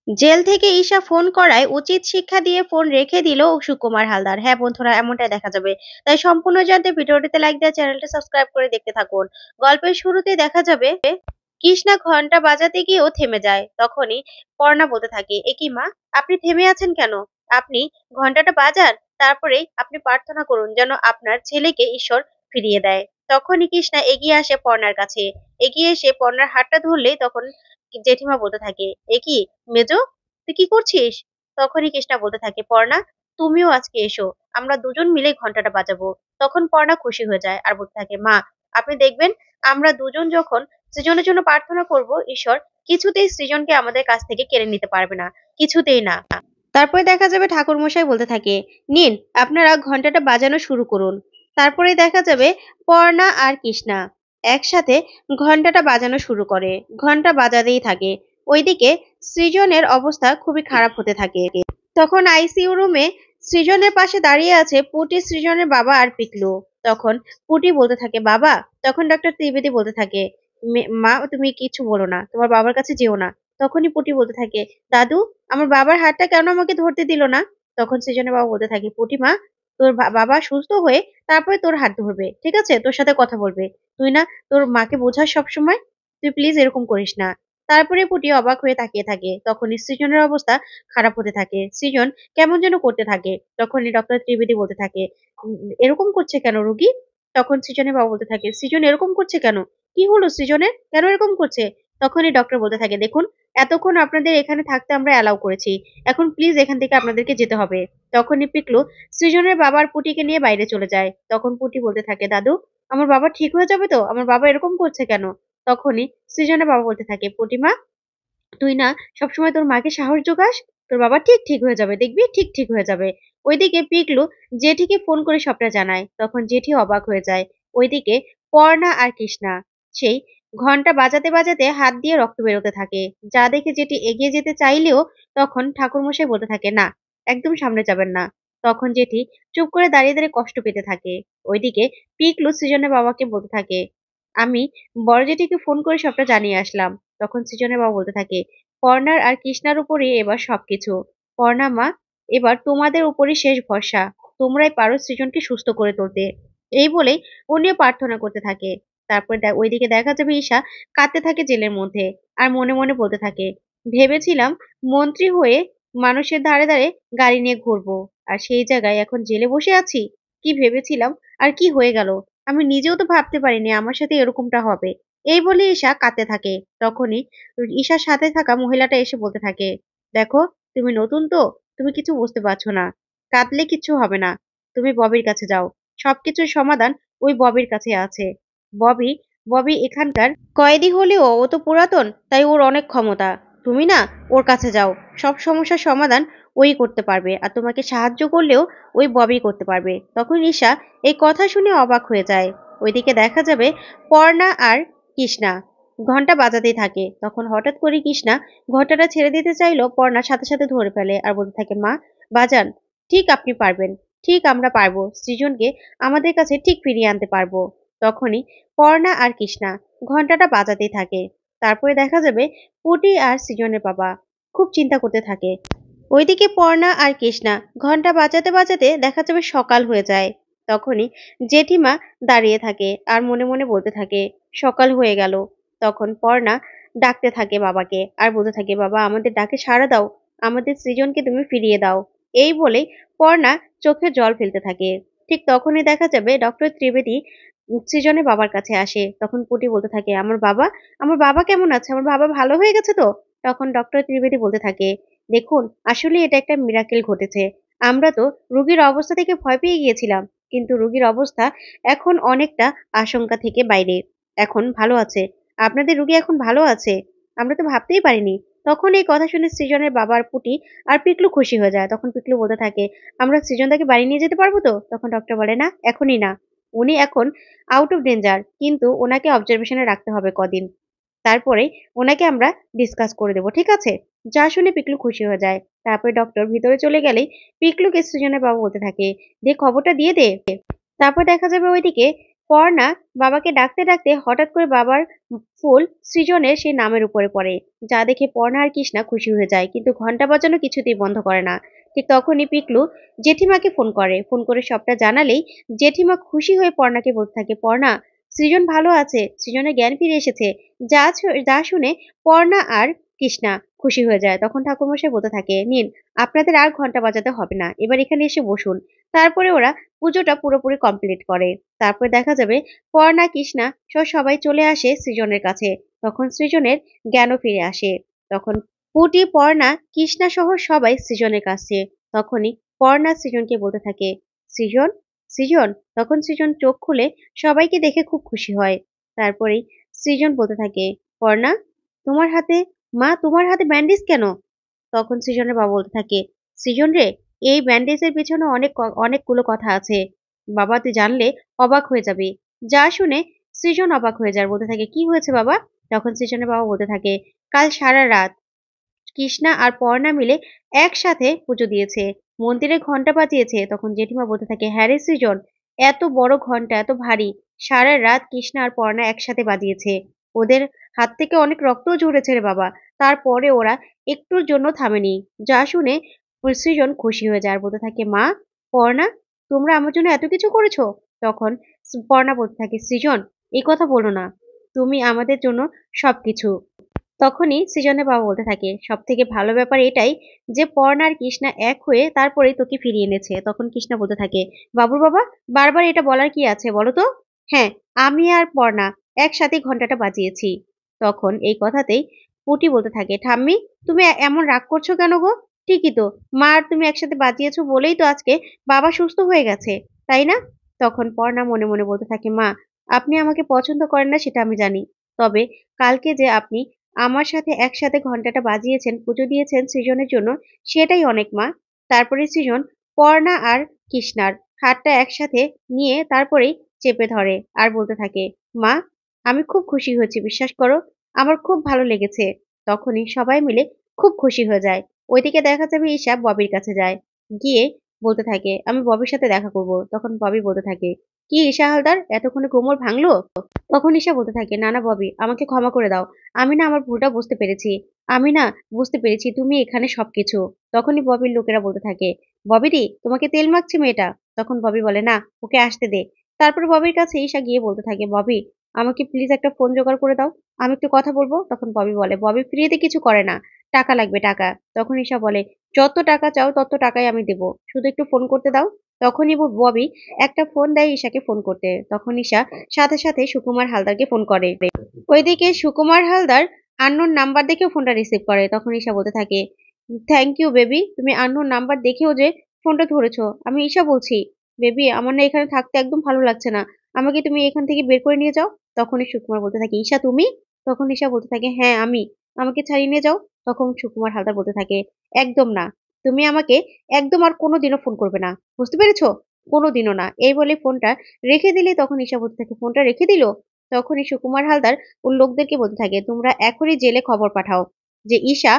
Jail থেকে Isha phone করায় উচিত শিক্ষা দিয়ে ফোন রেখে দিল সুকুমার হালদার। হ্যাঁ বন্ধুরা, এমনটাই দেখা যাবে। তাই সম্পূর্ণ জানতে ভিডিওটিতে লাইক দিয়ে চ্যানেলটি সাবস্ক্রাইব করে দেখতে থাকুন। গল্পের শুরুতেই দেখা যাবে কৃষ্ণা ঘন্টা বাজাতে গিয়েও থেমে যায়। তখনই পর্ণা বলতে থাকে, এ কি মা, আপনি থেমে আছেন কেন? আপনি ঘন্টাটা বাজান, তারপরেই আপনি প্রার্থনা করুন যেন আপনার ছেলেকে ঈশ্বর ফিরিয়ে দেয়। তখনই কৃষ্ণা এগিয়ে আসে পর্ণার কাছে। এগিয়ে এসে পর্ণার হাতটা ধরলেই তখন জেঠিমা বলতে থাকে, এ কি মেজো, তুই কি করছিস? তখনই কৃষ্ণা বলতে থাকে, পর্ণা তুমিও আজকে এসো, আমরা দুজন মিলে ঘন্টাটা বাজাবো। তখন পর্ণা খুশি হয়ে যায় আর বলতে থাকে, মা আপনি দেখবেন আমরা দুজন যখন সৃজনের জন্য প্রার্থনা করব, ঈশ্বর কিছুতেই সৃজনকে আমাদের কাছ থেকে কেড়ে নিতে পারবে না, কিছুতেই না। তারপরে দেখা যাবে ঠাকুর মশাই বলতে থাকে, নিন আপনারা ঘন্টাটা বাজানো শুরু করুন। তারপরে দেখা যাবে পর্ণা আর কৃষ্ণা একসাথে ঘন্টাটা বাজানো শুরু করে, ঘন্টা বাজাতেই থাকে। ওইদিকে সৃজনের অবস্থা খুবই খারাপ হতে থাকে। তখন আইসিইউ রুমে সৃজনের পাশে দাঁড়িয়ে আছে পুটি, সৃজনের বাবা আর পিকলু। তখন পুটি বলতে থাকে, বাবা। তখন ডক্টর ত্রিবেদী বলতে থাকে, মা তুমি কিছু বলো না, তোমার বাবার কাছে যেও না। তখনই পুটি বলতে থাকে, দাদু আমার বাবার হাতটা কেন আমাকে ধরতে দিল না? তখন সৃজনের বাবা বলতে থাকে, পুটি মা, তোর বাবা সুস্থ হয়ে তারপরে তোর হাত ধরবে, ঠিক আছে, তোর সাথে কথা বলবে। তুই না তোর মাকে বোঝাস সব সময়, তুই প্লিজ এরকম করিস না। তারপরে পুটি অবাক হয়ে তাকিয়ে থাকে। তখন সৃজনের অবস্থা খারাপ হতে থাকে। সৃজন কেমন যেন করতে থাকে। তখনই ডক্টর ত্রিবেদী বলতে থাকে, এরকম করছে কেন রুগী? তখন সৃজনের বাবা বলতে থাকে, সৃজন এরকম করছে কেন? কি হলো সৃজনের, কেন এরকম করছে? তখনই ডক্টর বলতে থাকে, দেখুন এতক্ষণ আপনাদের এখানে থাকতে আমরা অ্যালাউ করেছি, এখন প্লিজ এখান থেকে আপনাদেরকে যেতে হবে। তখনই পিকলু সৃজনের বাবার পুটিকে নিয়ে বাইরে চলে যায়। তখন পুটি বলতে থাকে, দাদু আমার বাবা ঠিক হয়ে যাবে তো? আমার বাবা এরকম করছে কেন? তখনই সৃজনের বাবা বলতে থাকে, পুটিমা তুই না সবসময় তোর মাকে সাহস যোগাস, তোর বাবা ঠিক ঠিক হয়ে যাবে, দেখবি ঠিক ঠিক হয়ে যাবে। ওইদিকে পিকলু জেঠিকে ফোন করে সবটা জানায়। তখন জেঠি অবাক হয়ে যায়। ওইদিকে পর্ণা আর কৃষ্ণা সেই ঘন্টা বাজাতে বাজাতে হাত দিয়ে রক্ত বেরোতে থাকে, যা দেখে জেঠি এগিয়ে যেতে চাইলেও তখন ঠাকুরমশাই বলতে থাকে, না একদম সামনে যাবেন না। তখন জেঠি চুপ করে দাঁড়িয়ে দাঁড়িয়ে কষ্ট পেতে থাকে। ওইদিকে পিকলু সৃজনের বাবাকে বলতে থাকে, আমি বড় জেঠিকে ফোন করে সবটা জানিয়ে আসলাম। তখন সৃজনের বাবা বলতে থাকে, পর্ণার আর কৃষ্ণার উপরই এবার সবকিছু। পর্ণা মা, এবার তোমাদের উপরই শেষ ভরসা, তোমরাই পারো সৃজনকে সুস্থ করে তুলতে। এই বলেই উনিও প্রার্থনা করতে থাকে। তারপর ওইদিকে দেখা যাবে ঈশা কাঁদতে থাকে জেলের মধ্যে আর মনে মনে বলতে থাকে, ভেবেছিলাম মন্ত্রী হয়ে মানুষের ধারে ধারে গাড়ি নিয়ে ঘুরবো, আর সেই জায়গায় এখন জেলে বসে আছি। কি ভেবেছিলাম আর কি হয়ে গেল, আমি নিজেও তো ভাবতে পারিনি আমার সাথে এরকমটা হবে। এই বলে ঈশা কাঁদতে থাকে। তখনই ঈশার সাথে থাকা মহিলাটা এসে বলতে থাকে, দেখো তুমি নতুন তো, তুমি কিছু বুঝতে পারছো না, কাঁদলে কিচ্ছু হবে না, তুমি ববির কাছে যাও, সবকিছুর সমাধান ওই ববির কাছে আছে। ববি ববি এখানকার কয়েদি হলেও ও তো পুরাতন, তাই ওর অনেক ক্ষমতা। তুমি না ওর কাছে যাও, সব সমস্যার সমাধান ওই করতে পারবে, আর তোমাকে সাহায্য করলেও ওই ববি করতে পারবে। তখন ঈশা এই কথা শুনে অবাক হয়ে যায়। ওইদিকে দেখা যাবে পর্ণা আর কৃষ্ণা ঘন্টা বাজাতেই থাকে। তখন হঠাৎ করে কৃষ্ণা ঘন্টাটা ছেড়ে দিতে চাইলো, পর্ণা সাথে সাথে ধরে ফেলে আর বলতে থাকে, মা বাজান, ঠিক আপনি পারবেন, ঠিক আমরা পারবো, সৃজনকে আমাদের কাছে ঠিক ফিরিয়ে আনতে পারবো। তখনই পর্ণা আর কৃষ্ণা ঘন্টাটা বাজাতেই থাকে। তারপরে দেখা যাবে পুটি আর সৃজনের বাবা খুব চিন্তা করতে থাকে। ওইদিকে পর্ণা আর কৃষ্ণা ঘন্টা বাজাতে বাজাতে দেখা যাবে সকাল হয়ে যায়। তখনই জেঠিমা দাঁড়িয়ে থাকে আর মনে মনে বলতে থাকে, সকাল হয়ে গেল। তখন পর্ণা ডাকতে থাকে বাবাকে আর বলতে থাকে, বাবা আমাদের ডাকে সাড়া দাও, আমাদের সৃজনকে তুমি ফিরিয়ে দাও। এই বলেই পর্ণা চোখে জল ফেলতে থাকে। ঠিক তখনই দেখা যাবে ডক্টর ত্রিবেদী সৃজনের বাবার কাছে আসে। তখন পুটি বলতে থাকে, আমার বাবা কেমন আছে, আমার বাবা ভালো হয়ে গেছে তো? তখন ডক্টর ত্রিবেদী বলতে থাকে, দেখুন আসলে এটা একটা মিরাকেল ঘটেছে। আমরা তো রোগীর অবস্থা থেকে ভয় পেয়ে গিয়েছিলাম, কিন্তু রোগীর অবস্থা এখন অনেকটা আশঙ্কা থেকে বাইরে, এখন ভালো আছে। আপনাদের রোগী এখন ভালো আছে, আমরা তো ভাবতেই পারিনি। তখন এই কথা শুনে সৃজনের বাবার পুটি আর পিকলু খুশি হয়ে যায়। তখন পিকলু বলতে থাকে, আমরা সৃজনদাকে বাড়ি নিয়ে যেতে পারবো তো? তখন ডক্টর বলে, না এখনই না, উনি এখন আউট অফ ডেঞ্জার, কিন্তু ওনাকে অবজারভেশনে রাখতে হবে কদিন, তারপরে ওনাকে আমরা ডিসকাস করে দেবো, ঠিক আছে? যা শুনে পিকলু খুশি হয়ে যায়। তারপরে ডক্টর ভিতরে চলে গেলেই পিকলুকে সৃজনের বাবা বলতে থাকে, দে খবরটা দিয়ে দে। তারপর দেখা যাবে ওইদিকে পর্ণা বাবাকে ডাকতে ডাকতে হঠাৎ করে বাবার ফুল সৃজনের সেই নামের উপরে পড়ে, যা দেখে পর্ণা আর কৃষ্ণা খুশি হয়ে যায়, কিন্তু ঘন্টা বাজানো কিছুতেই বন্ধ করে না। ঠিক তখনই পিকলু জেঠিমাকে ফোন করে সবটা জানালেই জেঠিমা খুশি হয়ে পর্ণাকে বলতে থাকে, পর্ণা, সৃজন ভালো আছে, সৃজনের জ্ঞান ফিরে এসেছে। যা শুনে পর্ণা আর কৃষ্ণা খুশি হয়ে যায়। তখন ঠাকুরমশাই বলতে থাকে, নিন, আপনাদের আর ঘন্টা বাজাতে হবে না, এবার এখানে এসে বসুন। তারপরে ওরা পুজোটা পুরোপুরি কমপ্লিট করে। তারপরে দেখা যাবে পর্ণা, কৃষ্ণা সহ সবাই চলে আসে সৃজনের কাছে। তখন সৃজনের জ্ঞানও ফিরে আসে। তখন পুটি, পর্ণা, কৃষ্ণা সহ সবাই সৃজনের কাছে। তখনই পর্ণা সৃজনকে বলতে থাকে, সৃজন, সৃজন। তখন সৃজন চোখ খুলে সবাইকে দেখে খুব খুশি হয়। তারপরেই সৃজন বলতে থাকে, পর্ণা, তোমার হাতে, মা, তোমার হাতে ব্যান্ডেজ কেন? তখন সৃজনের বাবা বলতে থাকে, সৃজন রে, এই ব্যান্ডেজের পেছনে অনেকগুলো কথা আছে বাবা, তুই জানলে অবাক হয়ে যাবি। যা শুনে সৃজন অবাক হয়ে যায়, বলতে থাকে, কি হয়েছে বাবা? তখন সৃজনের বাবা বলতে থাকে, কাল সারা রাত কৃষ্ণা আর পর্ণা মিলে একসাথে পুজো দিয়েছে, মন্দিরে ঘন্টা বাজিয়েছে। তখন জেঠিমা বলতে থাকে, হ্যাঁ রে সৃজন, এত বড় ঘন্টা, এত ভারী, সারা রাত কৃষ্ণা আর পর্ণা একসাথে বাজিয়েছে। ওদের হাত থেকে অনেক রক্তও ঝরেছে রে বাবা, তারপরে ওরা একটুর জন্য থামেনি। যা শুনে সৃজন খুশি হয়ে যায় আর বলতে থাকে, মা, পর্ণা, তোমরা আমার জন্য এত কিছু করেছো? তখন পর্ণা বলতে থাকে, সৃজন, এই কথা বলো না, তুমি আমাদের জন্য সবকিছু। তখনই সৃজনের বাবা বলতে থাকে, সব থেকে ভালো ব্যাপার এটাই যে পর্ণা আর কৃষ্ণা এক হয়ে তারপরেই তোকে ফিরিয়ে এনেছে। তখন কৃষ্ণা বলতে থাকে, বাবুর বাবা, বারবার এটা বলার কি আছে বলো তো? হ্যাঁ, আমি আর পর্ণা একসাথে ঘন্টাটা বাজিয়েছি। তখন এই কথাতেই পুটি বলতে থাকে, ঠাম্মি, তুমি এমন রাগ করছো কেন গো? ঠিকই তো, মা আর তুমি একসাথে বাজিয়েছো বলেই তো আজকে বাবা সুস্থ হয়ে গেছে, তাই না? তখন পর্ণা মনে মনে বলতে থাকে, মা, আপনি আমাকে পছন্দ করেন না সেটা আমি জানি, তবে কালকে যে আপনি আমার সাথে একসাথে ঘন্টাটা বাজিয়েছেন, পুজো দিয়েছেন সৃজনের জন্য, সেটাই অনেক মা। তারপরে সৃজন পর্ণা আর কৃষ্ণার হাতটা একসাথে নিয়ে তারপরেই চেপে ধরে আর বলতে থাকে, মা, আমি খুব খুশি হয়েছি, বিশ্বাস করো, আমার খুব ভালো লেগেছে। তখনই সবাই মিলে খুব খুশি হয়ে যায়। ওইদিকে দেখা যাবে ঈশা ববির কাছে যায়, গিয়ে বলতে থাকে, আমি ববির সাথে দেখা করব। তখন ববি বলতে থাকে, কি ঈশা হালদার, এতক্ষণে কোমর ভাঙলো? তখন ঈশা বলতে থাকে, না না ববি, আমাকে ক্ষমা করে দাও, আমি না আমার ভুলটা বুঝতে পেরেছি। আমি না বুঝতে পেরেছি তুমি এখানে সবকিছু। তখনই ববির লোকেরা বলতে থাকে, ববিদি, তোমাকে তেল মাখছে মেয়েটা। তখন ববি বলে, না, ওকে আসতে দে। তারপর ববির কাছে ঈশা গিয়ে বলতে থাকে, ববি, আমাকে প্লিজ একটা ফোন জোগাড় করে দাও, আমি একটু কথা বলবো। তখন ববি বলে, ববি ফ্রিতে কিছু করে না, টাকা লাগবে, টাকা। তখন ঈশা বলে, যত টাকা চাও তত টাকাই আমি দেবো, শুধু একটু ফোন করতে দাও। তখনই ববি একটা ফোন দেয় ঈশাকে ফোন করতে। তখন ঈশা সাথে সাথে সুকুমার হালদারকে ফোন করে। ওইদিকে সুকুমার হালদার আননোন নাম্বার দেখে ফোনটা রিসিভ করে। তখন ঈশা বলতে থাকে, থ্যাংক ইউ বেবি, তুমি আননোন নাম্বার দেখেও যে ফোনটা ধরেছো। আমি ঈশা বলছি, বেবি, আমার না এখানে থাকতে একদম ভালো লাগছে না, আমাকে তুমি এখান থেকে বের করে নিয়ে যাও। তখনই সুকুমার বলতে থাকে, ঈশা তুমি? তখন ঈশা বলতে থাকে, হ্যাঁ আমি, আমাকে ছাড়িয়ে নিয়ে যাও। তখন সুকুমার হালদার বলতে থাকে, একদম না, তুমি আমাকে একদম আর কোনোদিনও ফোন করবে না, বুঝতে পেরেছো? কোনোদিনও না। এই বলে ফোনটা রেখে দিলে। তখন ঈশা বলতে থাকে, ফোনটা রেখে দিল? তখনই সুকুমার হালদার ওর লোকদেরকে বলতে থাকে, তোমরা এখনই জেলে খবর পাঠাও যে ঈশা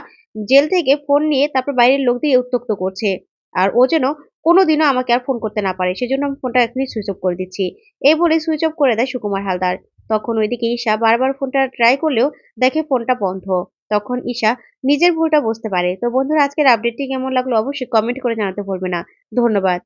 জেল থেকে ফোন নিয়ে তারপর বাইরের লোকদের উত্ত্যক্ত করছে, আর ও যেন কোনোদিনও আমাকে আর ফোন করতে না পারে, সেজন্য আমি ফোনটা এখনই সুইচ অফ করে দিচ্ছি। এই বলে সুইচ অফ করে দেয় সুকুমার হালদার। তখন ওইদিকে ঈশা বারবার ফোনটা ট্রাই করলেও দেখে ফোনটা বন্ধ। তখন ঈশা নিজের ভুলটা বুঝতে পারে। তো বন্ধুরা, আজকের আপডেটটি কেমন লাগলো অবশ্যই কমেন্ট করে জানাতে ভুলবে না। ধন্যবাদ।